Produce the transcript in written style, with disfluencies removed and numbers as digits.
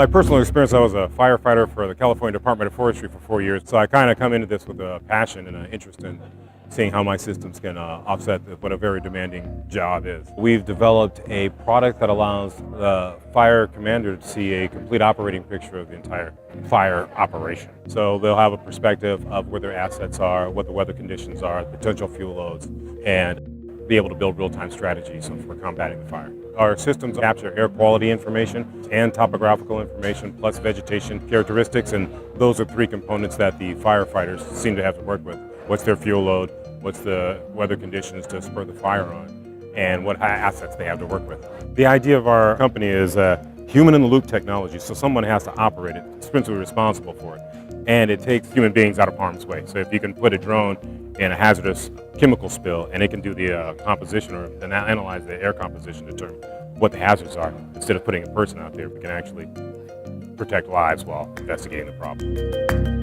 My personal experience, I was a firefighter for the California Department of Forestry for 4 years, so I kind of come into this with a passion and an interest in seeing how my systems can offset what a very demanding job is. We've developed a product that allows the fire commander to see a complete operating picture of the entire fire operation. So they'll have a perspective of where their assets are, what the weather conditions are, potential fuel loads, and be able to build real-time strategies for combating the fire. Our systems capture air quality information and topographical information, plus vegetation characteristics, and those are three components that the firefighters seem to have to work with. What's their fuel load, what's the weather conditions to spur the fire on, and what assets they have to work with. The idea of our company is human-in-the-loop technology, so someone has to operate it, is principally responsible for it, and it takes human beings out of harm's way. So if you can put a drone in a hazardous chemical spill and it can do the composition or analyze the air composition to determine what the hazards are, instead of putting a person out there, we can actually protect lives while investigating the problem.